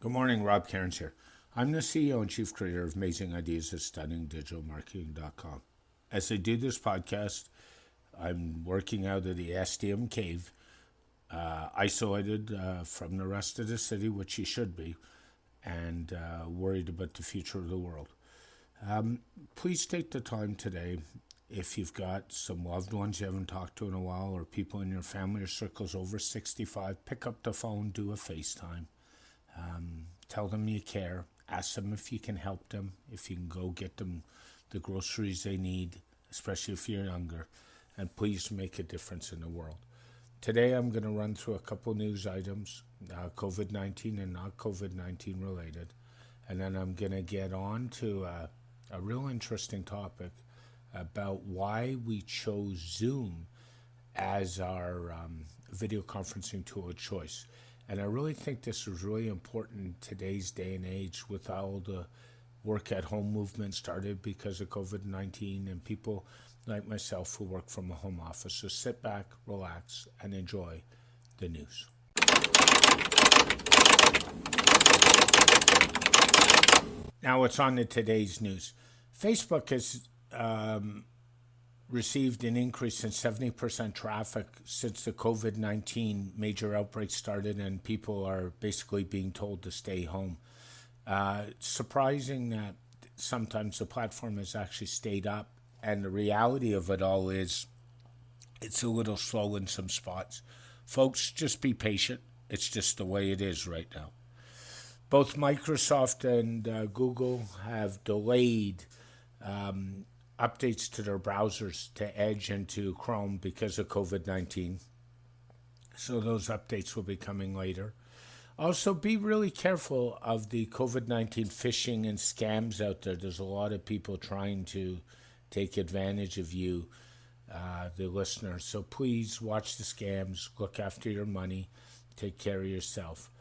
Good morning, Rob Cairns here. I'm the CEO and Chief Creator of Amazing Ideas at StunningDIgitalMarketing.com. As I do this podcast, I'm working out of the SDM cave, isolated from the rest of the city, which you should be, and worried about the future of the world. Please take the time today, if you've got some loved ones you haven't talked to in a while, or people in your family or circles over 65, pick up the phone, do a FaceTime. Tell them you care. Ask them if you can help them, if you can go get them the groceries they need, especially if you're younger. And please make a difference in the world. Today I'm going to run through a couple news items, COVID-19 and not COVID-19 related. And then I'm going to get on to a real interesting topic about why we chose Zoom as our video conferencing tool of choice. And I really think this is really important in today's day and age with all the work at home movement started because of COVID-19 and people like myself who work from a home office. So sit back, relax, and enjoy the news. Now what's on to today's news? Facebook has received an increase in 70% traffic since the COVID-19 major outbreak started, and people are basically being told to stay home. Surprising that sometimes the platform has actually stayed up, and the reality of it all is it's a little slow in some spots. Folks, just be patient. It's just the way it is right now. Both Microsoft and Google have delayed updates to their browsers, to Edge and to Chrome, because of COVID-19. So those updates will be coming later. Also, be really careful of the COVID-19 phishing and scams out there. There's a lot of people trying to take advantage of you, the listener. So please watch the scams, look after your money, take care of yourself.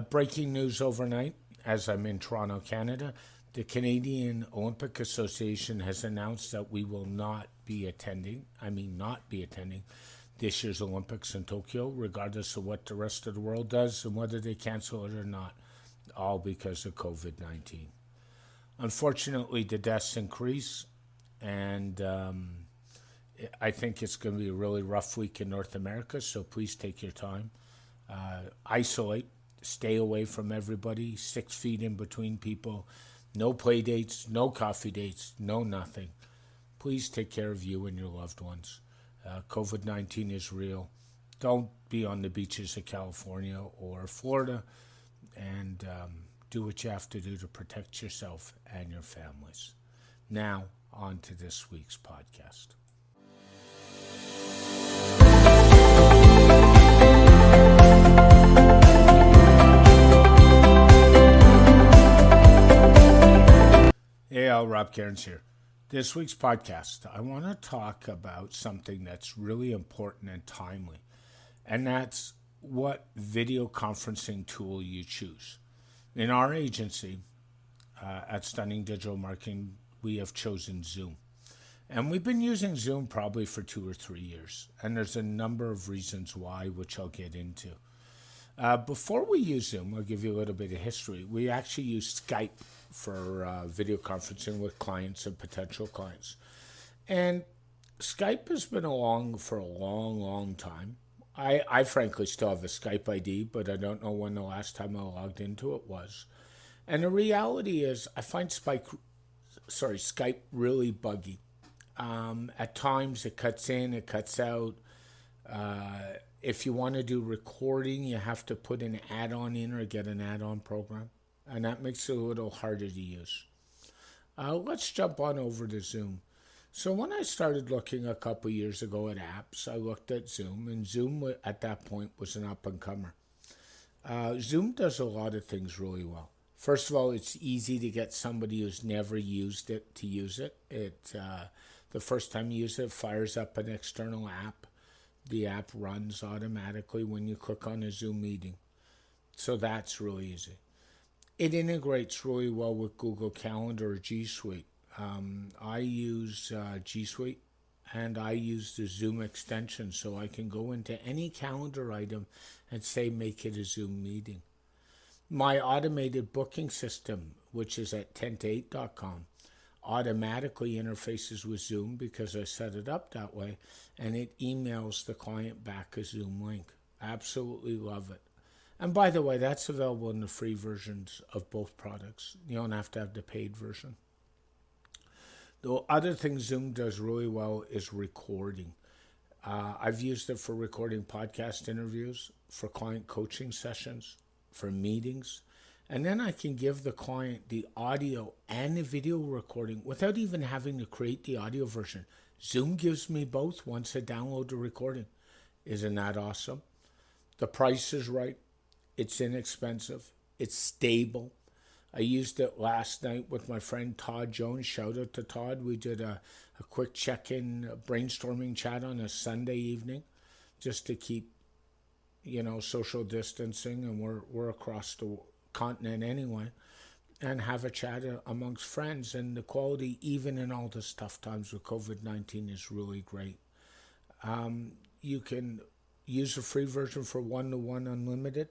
Breaking news overnight, as I'm in Toronto, Canada, the Canadian Olympic Association has announced that we will not be attending this year's Olympics in Tokyo, regardless of what the rest of the world does and whether they cancel it or not, all because of COVID-19. Unfortunately, the deaths increase, and I think it's going to be a really rough week in North America, so please take your time. Isolate, stay away from everybody, 6 feet in between people. No play dates, no coffee dates, no nothing. Please take care of you and your loved ones. COVID-19 is real. Don't be on the beaches of California or Florida, and do what you have to do to protect yourself and your families. Now, on to this week's podcast. Hey, Rob Cairns here. This week's podcast, I want to talk about something that's really important and timely, and that's what video conferencing tool you choose. In our agency, at Stunning Digital Marketing, we have chosen Zoom. And we've been using Zoom probably for 2 or 3 years, and there's a number of reasons why, which I'll get into. Before we use Zoom, I'll give you a little bit of history. We actually used Skype for video conferencing with clients and potential clients. And Skype has been along for a long, long time. I frankly still have a Skype ID, but I don't know when the last time I logged into it was. And the reality is I find Skype really buggy. At times it cuts in, it cuts out. If you want to do recording, you have to put an add-on in or get an add-on program, and that makes it a little harder to use. Let's jump on over to Zoom. So when I started looking a couple years ago at apps, I looked at Zoom, and Zoom at that point was an up-and-comer. Zoom does a lot of things really well. First of all, it's easy to get somebody who's never used it to use it. The first time you use it, it fires up an external app. The app runs automatically when you click on a Zoom meeting. So that's really easy. It integrates really well with Google Calendar or G Suite. I use G Suite, and I use the Zoom extension, so I can go into any calendar item and say make it a Zoom meeting. My automated booking system, which is at 10to8.com, automatically interfaces with Zoom because I set it up that way, and it emails the client back a Zoom link. Absolutely love it. And by the way, that's available in the free versions of both products. You don't have to have the paid version. The other thing Zoom does really well is recording. I've used it for recording podcast interviews, for client coaching sessions, for meetings. And then I can give the client the audio and the video recording without even having to create the audio version. Zoom gives me both once I download the recording. Isn't that awesome? The price is right. It's inexpensive. It's stable. I used it last night with my friend Todd Jones. Shout out to Todd. We did a quick check-in brainstorming chat on a Sunday evening just to keep, social distancing, and we're across the continent anyway, and have a chat amongst friends. And the quality, even in all this tough times with COVID-19, is really great. You can use the free version for one-to-one unlimited.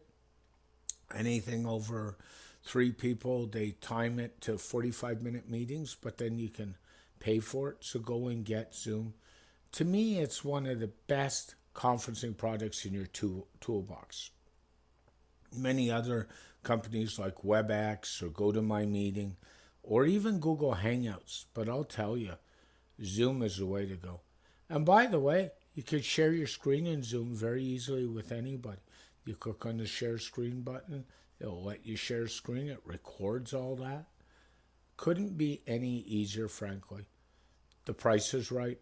Anything over 3 people, they time it to 45-minute meetings, but then you can pay for it. So go and get Zoom. To me, it's one of the best conferencing products in your toolbox. Many other companies like WebEx or GoToMyMeeting or even Google Hangouts, but I'll tell you, Zoom is the way to go. And by the way, you can share your screen in Zoom very easily with anybody. You click on the share screen button, it'll let you share screen, it records all that. Couldn't be any easier, frankly. The price is right,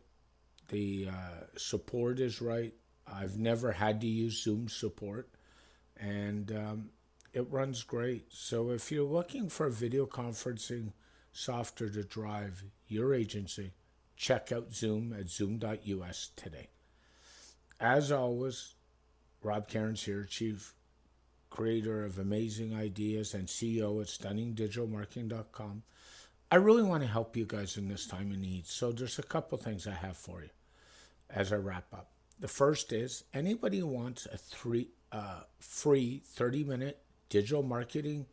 the support is right. I've never had to use Zoom support, and it runs great. So if you're looking for a video conferencing software to drive your agency, check out Zoom at zoom.us today. As always, Rob Cairns here, Chief Creator of Amazing Ideas and CEO at StunningDigitalMarketing.com. I really want to help you guys in this time of need. So there's a couple things I have for you as I wrap up. The first is anybody who wants a free 30-minute digital marketing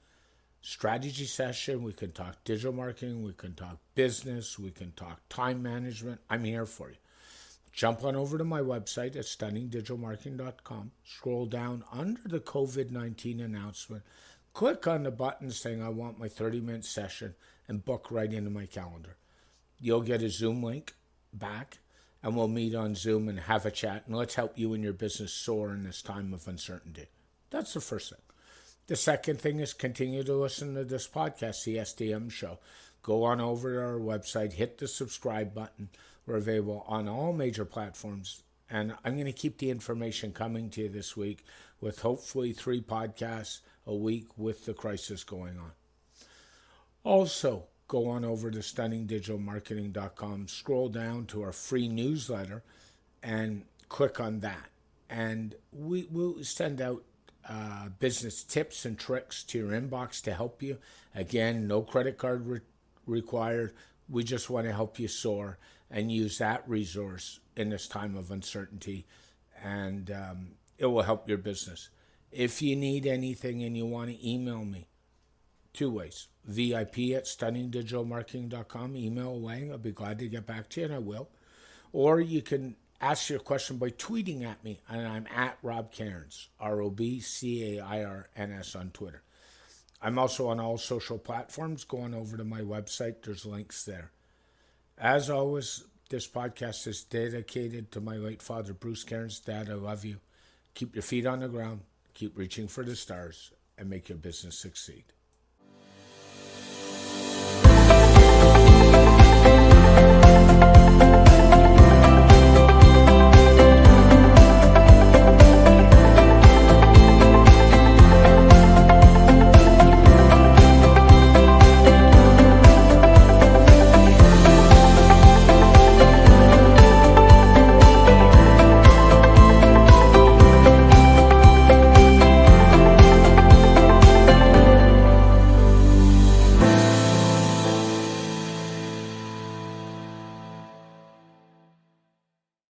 strategy session. We can talk digital marketing, we can talk business, we can talk time management. I'm here for you. Jump on over to my website at StunningDigitalMarketing.com. Scroll down under the COVID-19 announcement. Click on the button saying I want my 30-minute session and book right into my calendar. You'll get a Zoom link back, and we'll meet on Zoom and have a chat, and let's help you and your business soar in this time of uncertainty. That's the first thing. The second thing is continue to listen to this podcast, the SDM Show. Go on over to our website, hit the subscribe button. We're available on all major platforms, and I'm going to keep the information coming to you this week with hopefully 3 podcasts a week with the crisis going on. Also, go on over to StunningDigitalMarketing.com, scroll down to our free newsletter, and click on that. And we will send out business tips and tricks to your inbox to help you. Again, no credit card required. We just want to help you soar and use that resource in this time of uncertainty, and it will help your business. If you need anything and you want to email me, 2 ways. VIP@StunningDigitalMarketing.com. Email away. I'll be glad to get back to you, and I will. Or you can ask your question by tweeting at me, and I'm at Rob Cairns, ROBCAIRNS on Twitter. I'm also on all social platforms. Going over to my website, there's links there. As always, this podcast is dedicated to my late father, Bruce Cairns. Dad, I love you. Keep your feet on the ground, keep reaching for the stars, and make your business succeed.